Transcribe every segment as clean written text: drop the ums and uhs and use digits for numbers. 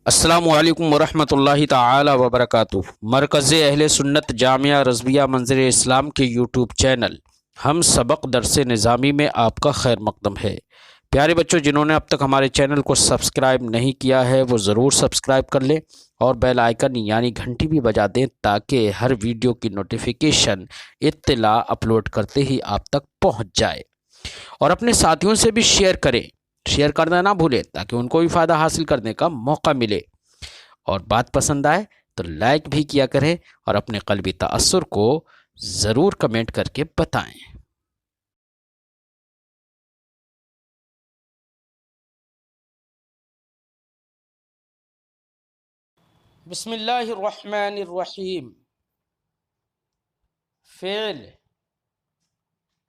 السلام علیکم ورحمۃ اللہ تعالی وبرکاتہ۔ مرکز اہل سنت جامعہ رضویہ منظر اسلام کے یوٹیوب چینل ہم سبق درس نظامی میں آپ کا خیر مقدم ہے۔ پیارے بچوں، جنہوں نے اب تک ہمارے چینل کو سبسکرائب نہیں کیا ہے وہ ضرور سبسکرائب کر لیں اور بیل آئیکن یعنی گھنٹی بھی بجا دیں تاکہ ہر ویڈیو کی نوٹیفیکیشن اطلاع اپلوڈ کرتے ہی آپ تک پہنچ جائے، اور اپنے ساتھیوں سے بھی شیئر کریں، شیئر کرنا نہ بھولیں تاکہ ان کو بھی فائدہ حاصل کرنے کا موقع ملے، اور بات پسند آئے تو لائک بھی کیا کریں اور اپنے قلبی تأثر کو ضرور کمنٹ کر کے بتائیں۔ بسم اللہ الرحمن الرحیم۔ فعل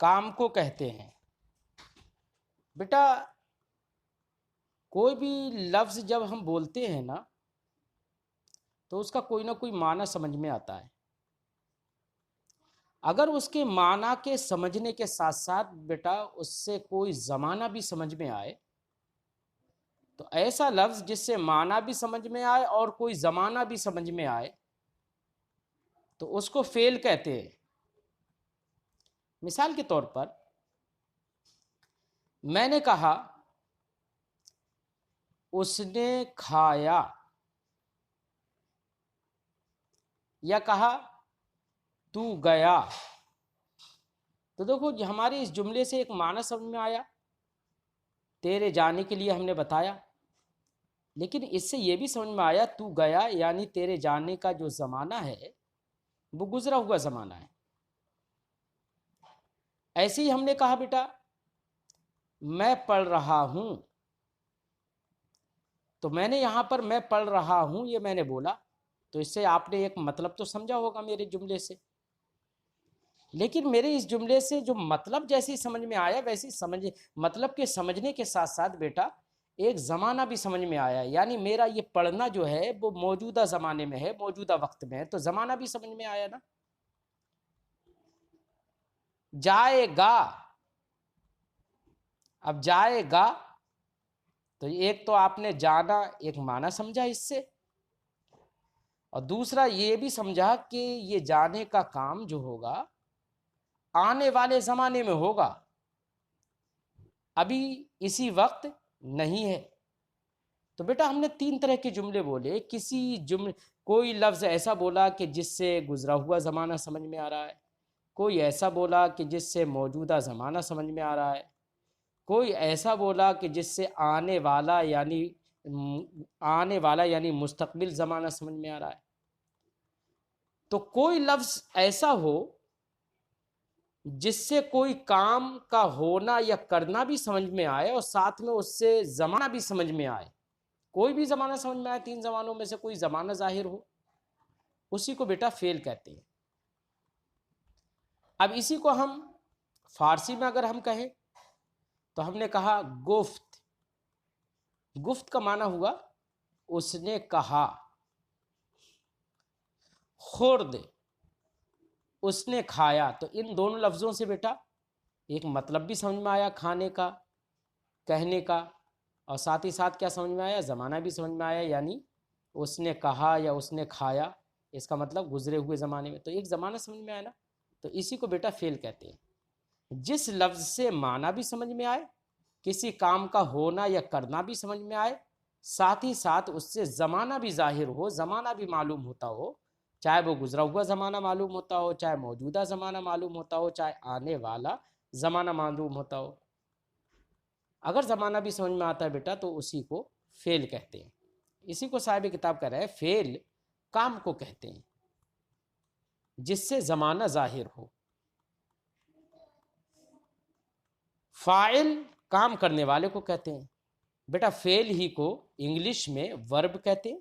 کام کو کہتے ہیں۔ بیٹا کوئی بھی لفظ جب ہم بولتے ہیں نا تو اس کا کوئی نہ کوئی معنی سمجھ میں آتا ہے۔ اگر اس کے معنی کے سمجھنے کے ساتھ ساتھ بیٹا اس سے کوئی زمانہ بھی سمجھ میں آئے تو ایسا لفظ جس سے معنی بھی سمجھ میں آئے اور کوئی زمانہ بھی سمجھ میں آئے تو اس کو فعل کہتے ہیں۔ مثال کے طور پر میں نے کہا اس نے کھایا، یا کہا تو گیا، تو دیکھو ہمارے اس جملے سے ایک معنی سمجھ میں آیا، تیرے جانے کے لیے ہم نے بتایا، لیکن اس سے یہ بھی سمجھ میں آیا تو گیا یعنی تیرے جانے کا جو زمانہ ہے وہ گزرا ہوا زمانہ ہے۔ ایسے ہی ہم نے کہا بیٹا میں پڑھ رہا ہوں، تو میں نے یہاں پر میں پڑھ رہا ہوں یہ میں نے بولا تو اس سے آپ نے ایک مطلب تو سمجھا ہوگا میرے جملے سے، لیکن میرے اس جملے سے جو مطلب جیسی سمجھ میں آیا ویسی مطلب کے سمجھنے کے ساتھ ساتھ بیٹا ایک زمانہ بھی سمجھ میں آیا، یعنی میرا یہ پڑھنا جو ہے وہ موجودہ زمانے میں ہے، موجودہ وقت میں ہے، تو زمانہ بھی سمجھ میں آیا نا۔ جائے گا، اب جائے گا تو ایک تو آپ نے جانا ایک معنی سمجھا اس سے، اور دوسرا یہ بھی سمجھا کہ یہ جانے کا کام جو ہوگا آنے والے زمانے میں ہوگا، ابھی اسی وقت نہیں ہے۔ تو بیٹا ہم نے تین طرح کے جملے بولے، کوئی لفظ ایسا بولا کہ جس سے گزرا ہوا زمانہ سمجھ میں آ رہا ہے، کوئی ایسا بولا کہ جس سے موجودہ زمانہ سمجھ میں آ رہا ہے، کوئی ایسا بولا کہ جس سے آنے والا یعنی مستقبل زمانہ سمجھ میں آ رہا ہے۔ تو کوئی لفظ ایسا ہو جس سے کوئی کام کا ہونا یا کرنا بھی سمجھ میں آئے اور ساتھ میں اس سے زمانہ بھی سمجھ میں آئے، کوئی بھی زمانہ سمجھ میں آئے، تین زمانوں میں سے کوئی زمانہ ظاہر ہو، اسی کو بیٹا فعل کہتے ہیں۔ اب اسی کو ہم فارسی میں اگر ہم کہیں تو ہم نے کہا گفت، گفت کا معنی ہوا اس نے کہا، خورد اس نے کھایا، تو ان دونوں لفظوں سے بیٹا ایک مطلب بھی سمجھ میں آیا کھانے کا، کہنے کا، اور ساتھ ہی ساتھ کیا سمجھ میں آیا، زمانہ بھی سمجھ میں آیا، یعنی اس نے کہا یا اس نے کھایا، اس کا مطلب گزرے ہوئے زمانے میں، تو ایک زمانہ سمجھ میں آیا نا۔ تو اسی کو بیٹا فعل کہتے ہیں۔ جس لفظ سے معنی بھی سمجھ میں آئے، کسی کام کا ہونا یا کرنا بھی سمجھ میں آئے، ساتھ ہی ساتھ اس سے زمانہ بھی ظاہر ہو، زمانہ بھی معلوم ہوتا ہو، چاہے وہ گزرا ہوا زمانہ معلوم ہوتا ہو، چاہے موجودہ زمانہ معلوم ہوتا ہو، چاہے آنے والا زمانہ معلوم ہوتا ہو، اگر زمانہ بھی سمجھ میں آتا ہے بیٹا تو اسی کو فعل کہتے ہیں۔ اسی کو صاحب کتاب کہہ رہا ہے فعل کام کو کہتے ہیں جس سے زمانہ ظاہر ہو۔ فاعل کام کرنے والے کو کہتے ہیں۔ بیٹا فعل ہی کو انگلش میں ورب کہتے ہیں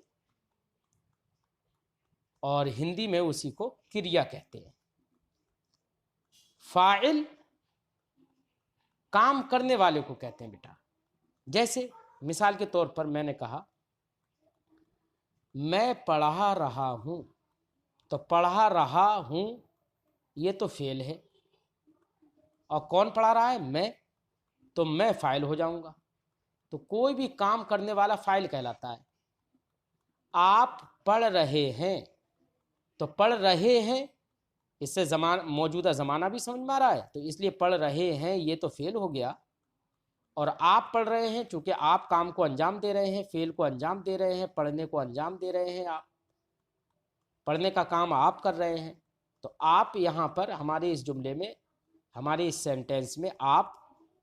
اور ہندی میں اسی کو کریا کہتے ہیں۔ فاعل کام کرنے والے کو کہتے ہیں بیٹا، جیسے مثال کے طور پر میں نے کہا میں پڑھا رہا ہوں، تو پڑھا رہا ہوں یہ تو فعل ہے، اور کون پڑھا رہا ہے، میں، تو میں فاعل ہو جاؤں گا، تو کوئی بھی کام کرنے والا فاعل کہلاتا ہے۔ آپ پڑھ رہے ہیں، تو پڑھ رہے ہیں اس سے موجودہ زمانہ بھی سمجھ میں آ رہا ہے، تو اس لیے پڑھ رہے ہیں یہ تو فعل ہو گیا، اور آپ پڑھ رہے ہیں چونکہ آپ کام کو انجام دے رہے ہیں، فعل کو انجام دے رہے ہیں، پڑھنے کو انجام دے رہے ہیں، آپ پڑھنے کا کام آپ کر رہے ہیں، تو آپ یہاں پر ہمارے اس جملے میں، ہمارے اس سینٹینس میں آپ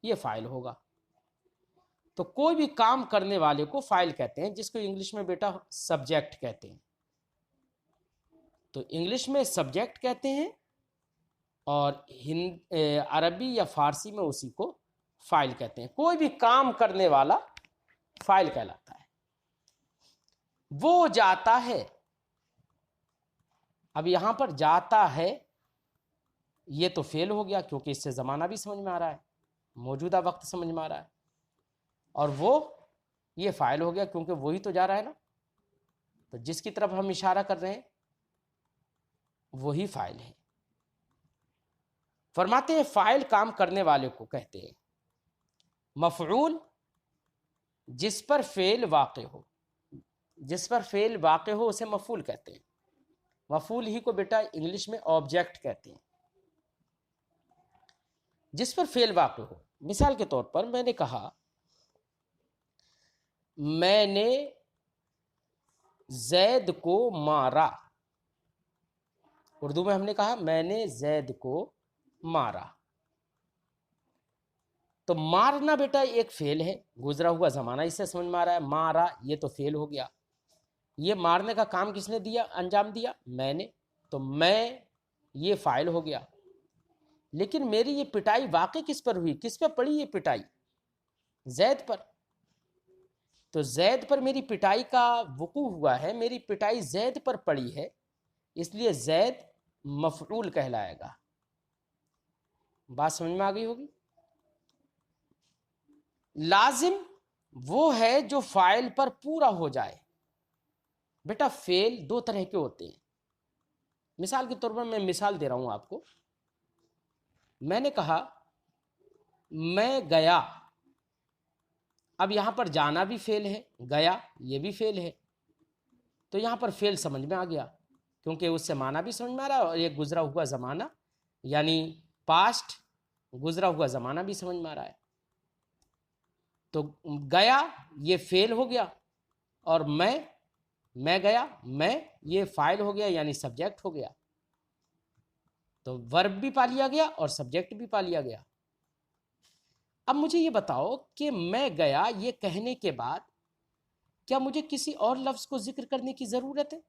یہ فاعل ہوگا۔ تو کوئی بھی کام کرنے والے کو فاعل کہتے ہیں، جس کو انگلش میں بیٹا سبجیکٹ کہتے ہیں۔ تو انگلش میں سبجیکٹ کہتے ہیں، اور عربی یا فارسی میں اسی کو فاعل کہتے ہیں۔ کوئی بھی کام کرنے والا فاعل کہلاتا ہے۔ وہ جاتا ہے، اب یہاں پر جاتا ہے یہ تو فعل ہو گیا، کیونکہ اس سے زمانہ بھی سمجھ میں آ رہا ہے، موجودہ وقت سمجھ میں آ رہا ہے، اور وہ یہ فاعل ہو گیا کیونکہ وہی تو جا رہا ہے نا، تو جس کی طرف ہم اشارہ کر رہے ہیں وہی فاعل ہے۔ فرماتے ہیں فاعل کام کرنے والے کو کہتے ہیں۔ مفعول جس پر فعل واقع ہو، جس پر فعل واقع ہو اسے مفعول کہتے ہیں۔ مفعول ہی کو بیٹا انگلش میں آبجیکٹ کہتے ہیں، جس پر فعل واقع ہو۔ مثال کے طور پر میں نے کہا میں نے زید کو مارا، اردو میں ہم نے کہا میں نے زید کو مارا، تو مارنا بیٹا ایک فعل ہے، گزرا ہوا زمانہ اس سے سمجھ میں آ رہا ہے، مارا یہ تو فعل ہو گیا۔ یہ مارنے کا کام کس نے دیا، انجام دیا، میں نے، تو میں یہ فاعل ہو گیا۔ لیکن میری یہ پٹائی واقع کس پر ہوئی، کس پہ پڑی یہ پٹائی، زید پر، تو زید پر میری پٹائی کا وقوع ہوا ہے، میری پٹائی زید پر پڑی ہے، اس لیے زید مفعول کہلائے گا۔ بات سمجھ میں آ گئی ہوگی۔ لازم وہ ہے جو فاعل پر پورا ہو جائے۔ بیٹا فعل دو طرح کے ہوتے ہیں، مثال کے طور پر میں مثال دے رہا ہوں آپ کو۔ میں نے کہا میں گیا، اب یہاں پر جانا بھی فعل ہے، گیا یہ بھی فعل ہے، تو یہاں پر فعل سمجھ میں آ گیا کیونکہ اس سے معنی بھی سمجھ میں آ رہا ہے، اور یہ گزرا ہوا زمانہ یعنی پاسٹ، گزرا ہوا زمانہ بھی سمجھ میں آ رہا ہے۔ تو گیا یہ فعل ہو گیا، اور میں گیا، میں یہ فاعل ہو گیا یعنی سبجیکٹ ہو گیا۔ تو ورب بھی پا لیا گیا اور سبجیکٹ بھی پا لیا گیا۔ اب مجھے یہ بتاؤ کہ میں گیا یہ کہنے کے بعد کیا مجھے کسی اور لفظ کو ذکر کرنے کی ضرورت ہے؟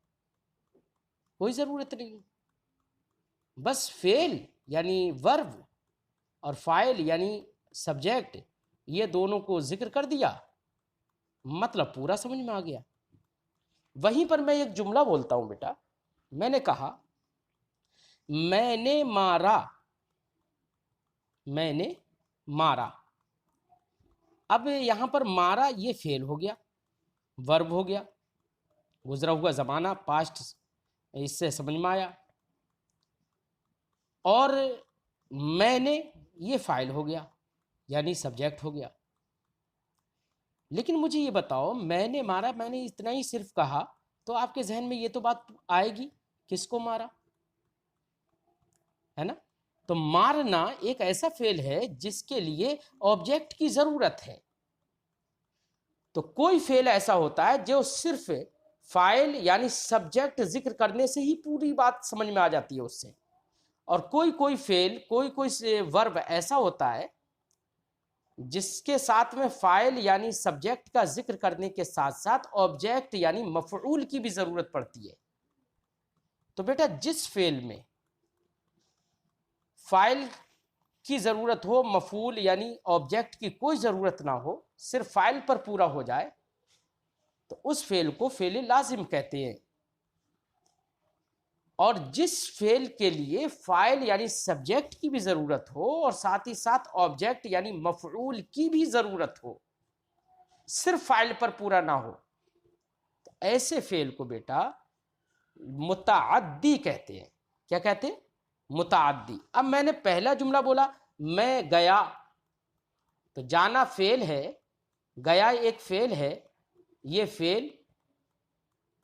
کوئی ضرورت نہیں، بس فعل یعنی ورب اور فاعل یعنی سبجیکٹ یہ دونوں کو ذکر کر دیا، مطلب پورا سمجھ میں آ گیا۔ وہیں پر میں ایک جملہ بولتا ہوں بیٹا، میں نے کہا میں نے مارا، میں نے مارا، اب یہاں پر مارا یہ فعل ہو گیا، ورب ہو گیا، گزرا ہوا زمانہ پاسٹ اس سے سمجھ میں آیا، اور میں نے یہ فاعل ہو گیا یعنی سبجیکٹ ہو گیا۔ لیکن مجھے یہ بتاؤ میں نے مارا، میں نے اتنا ہی صرف کہا تو آپ کے ذہن میں یہ تو بات آئے گی کس کو مارا، ہے نا؟ تو مارنا ایک ایسا فعل ہے جس کے لیے آبجیکٹ کی ضرورت ہے۔ تو کوئی فعل ایسا ہوتا ہے جو صرف فاعل یعنی سبجیکٹ ذکر کرنے سے ہی پوری بات سمجھ میں آ جاتی ہے اس سے، اور کوئی فعل کوئی ورب ایسا ہوتا ہے جس کے ساتھ میں فاعل یعنی سبجیکٹ کا ذکر کرنے کے ساتھ ساتھ آبجیکٹ یعنی مفعول کی بھی ضرورت پڑتی ہے۔ تو بیٹا جس فعل میں فاعل کی ضرورت ہو، مفعول یعنی آبجیکٹ کی کوئی ضرورت نہ ہو، صرف فاعل پر پورا ہو جائے، تو اس فعل کو فعل لازم کہتے ہیں۔ اور جس فعل کے لیے فاعل یعنی سبجیکٹ کی بھی ضرورت ہو اور ساتھ ہی ساتھ آبجیکٹ یعنی مفعول کی بھی ضرورت ہو، صرف فاعل پر پورا نہ ہو، تو ایسے فعل کو بیٹا متعدی کہتے ہیں۔ کیا کہتے ہیں؟ متعدی۔ اب میں نے پہلا جملہ بولا میں گیا، تو جانا فعل ہے، گیا ایک فعل ہے، یہ فعل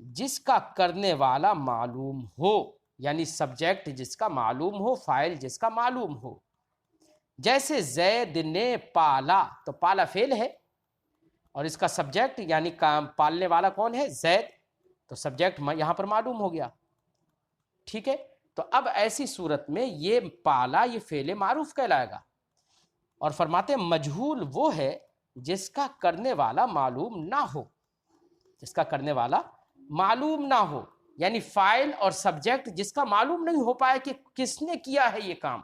جس کا کرنے والا معلوم ہو، یعنی سبجیکٹ جس کا معلوم ہو، فاعل جس کا معلوم ہو. جیسے زید نے پالا، تو پالا فعل ہے اور اس کا سبجیکٹ یعنی پالنے والا کون ہے؟ زید. تو سبجیکٹ یہاں پر معلوم ہو گیا. ٹھیک ہے، تو اب ایسی صورت میں یہ پالا یہ فعل معروف کہلائے گا. اور فرماتے مجہول وہ ہے جس کا کرنے والا معلوم نہ ہو. جس کا کرنے والا معلوم نہ ہو، یعنی فاعل اور سبجیکٹ جس کا معلوم نہیں ہو پائے کہ کس نے کیا ہے یہ کام،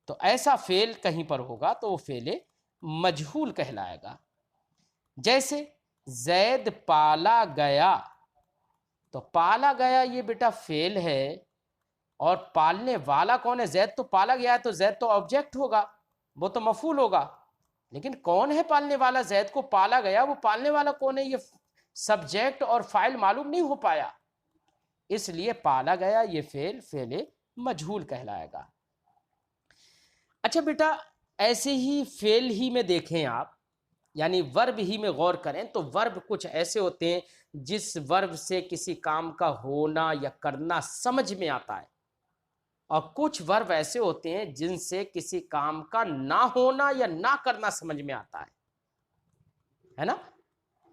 تو ایسا فعل کہیں پر ہوگا تو وہ فعل مجہول کہلائے گا. جیسے زید پالا گیا، تو پالا گیا یہ بیٹا فعل ہے اور پالنے والا کون ہے؟ زید. تو پالا گیا ہے تو زید تو آبجیکٹ ہوگا، وہ تو مفعول ہوگا. لیکن کون ہے پالنے والا؟ زید کو پالا گیا، وہ پالنے والا کون ہے؟ یہ سبجیکٹ اور فاعل معلوم نہیں ہو پایا، اس لیے پالا گیا یہ فعل مجہول کہلائے گا. اچھا بیٹا، ایسے ہی فعل ہی میں دیکھیں آپ، یعنی ورب ہی میں غور کریں تو ورب کچھ ایسے ہوتے ہیں جس ورب سے کسی کام کا ہونا یا کرنا سمجھ میں آتا ہے، اور کچھ ورب ایسے ہوتے ہیں جن سے کسی کام کا نہ ہونا یا نہ کرنا سمجھ میں آتا ہے نا.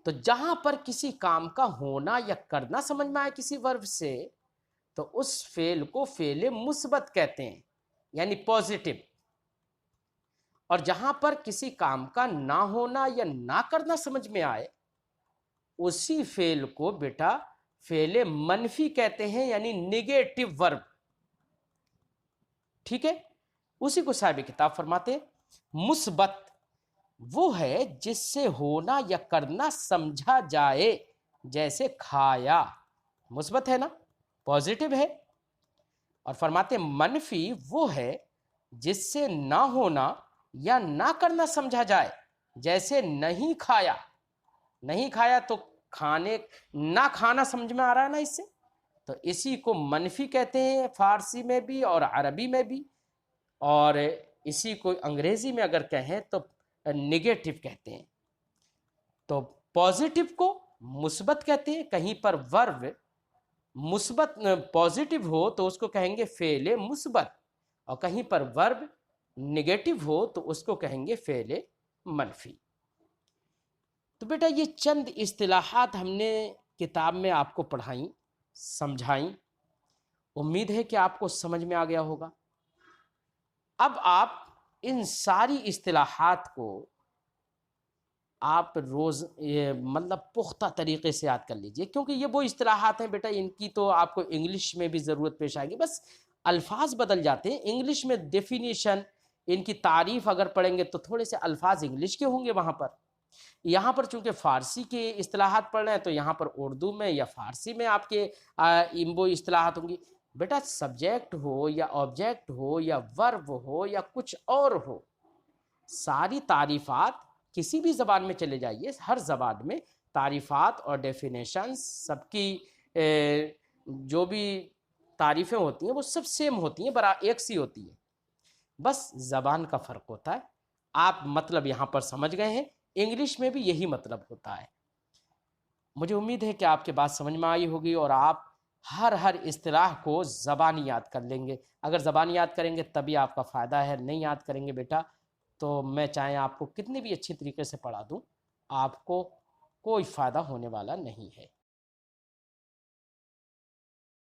تو جہاں پر کسی کام کا ہونا یا کرنا سمجھ میں آئے کسی ورب سے، تو اس فعل کو فعل مثبت کہتے ہیں، یعنی پازیٹو. اور جہاں پر کسی کام کا نہ ہونا یا نہ کرنا سمجھ میں آئے، اسی فعل کو بیٹا فعل منفی کہتے ہیں، یعنی نیگیٹو ورب. ٹھیک ہے، اسی کو صاحب کتاب فرماتے مثبت وہ ہے جس سے ہونا یا کرنا سمجھا جائے، جیسے کھایا. مثبت ہے نا، پازیٹو ہے. اور فرماتے منفی وہ ہے جس سے نہ ہونا یا نہ کرنا سمجھا جائے، جیسے نہیں کھایا. نہیں کھایا تو نہ کھانا سمجھ میں آ رہا ہے نا اس سے، تو اسی کو منفی کہتے ہیں فارسی میں بھی اور عربی میں بھی، اور اسی کو انگریزی میں اگر کہیں تو نیگیٹو کہتے ہیں. تو پازیٹو کو مثبت کہتے ہیں. کہیں پر ورب مثبت پازیٹو ہو تو اس کو کہیں گے فعل مثبت، اور کہیں پر ورب نیگیٹو ہو تو اس کو کہیں گے فعل منفی. تو بیٹا یہ چند اصطلاحات ہم نے کتاب میں آپ کو پڑھائیں، سمجھائیں. امید ہے کہ آپ کو سمجھ میں آ گیا ہوگا. اب آپ ان ساری اصطلاحات کو آپ روز مطلب پختہ طریقے سے یاد کر لیجئے، کیونکہ یہ وہ اصطلاحات ہیں بیٹا ان کی تو آپ کو انگلش میں بھی ضرورت پیش آئے گی. بس الفاظ بدل جاتے ہیں. انگلش میں ڈیفینیشن، ان کی تعریف اگر پڑھیں گے تو تھوڑے سے الفاظ انگلش کے ہوں گے وہاں پر. یہاں پر چونکہ فارسی کے اصطلاحات پڑھ رہے ہیں تو یہاں پر اردو میں یا فارسی میں آپ کے وہ اصطلاحات ہوں گی. بیٹا سبجیکٹ ہو یا آبجیکٹ ہو یا ورب ہو یا کچھ اور ہو، ساری تعریفات کسی بھی زبان میں چلے جائیے، ہر زبان میں تعریفات اور ڈیفینیشنز سب کی جو بھی تعریفیں ہوتی ہیں وہ سب سیم ہوتی ہیں، ایک سی ہوتی ہیں. بس زبان کا فرق ہوتا ہے. آپ مطلب یہاں پر سمجھ گئے ہیں، انگلش میں بھی یہی مطلب ہوتا ہے. مجھے امید ہے کہ آپ کے بات سمجھ میں آئی ہوگی اور آپ ہر اصطلاح کو زبانی یاد کر لیں گے. اگر زبانی یاد کریں گے تبھی آپ کا فائدہ ہے، نہیں یاد کریں گے بیٹا تو میں چاہے آپ کو کتنی بھی اچھی طریقے سے پڑھا دوں، آپ کو کوئی فائدہ ہونے والا نہیں ہے.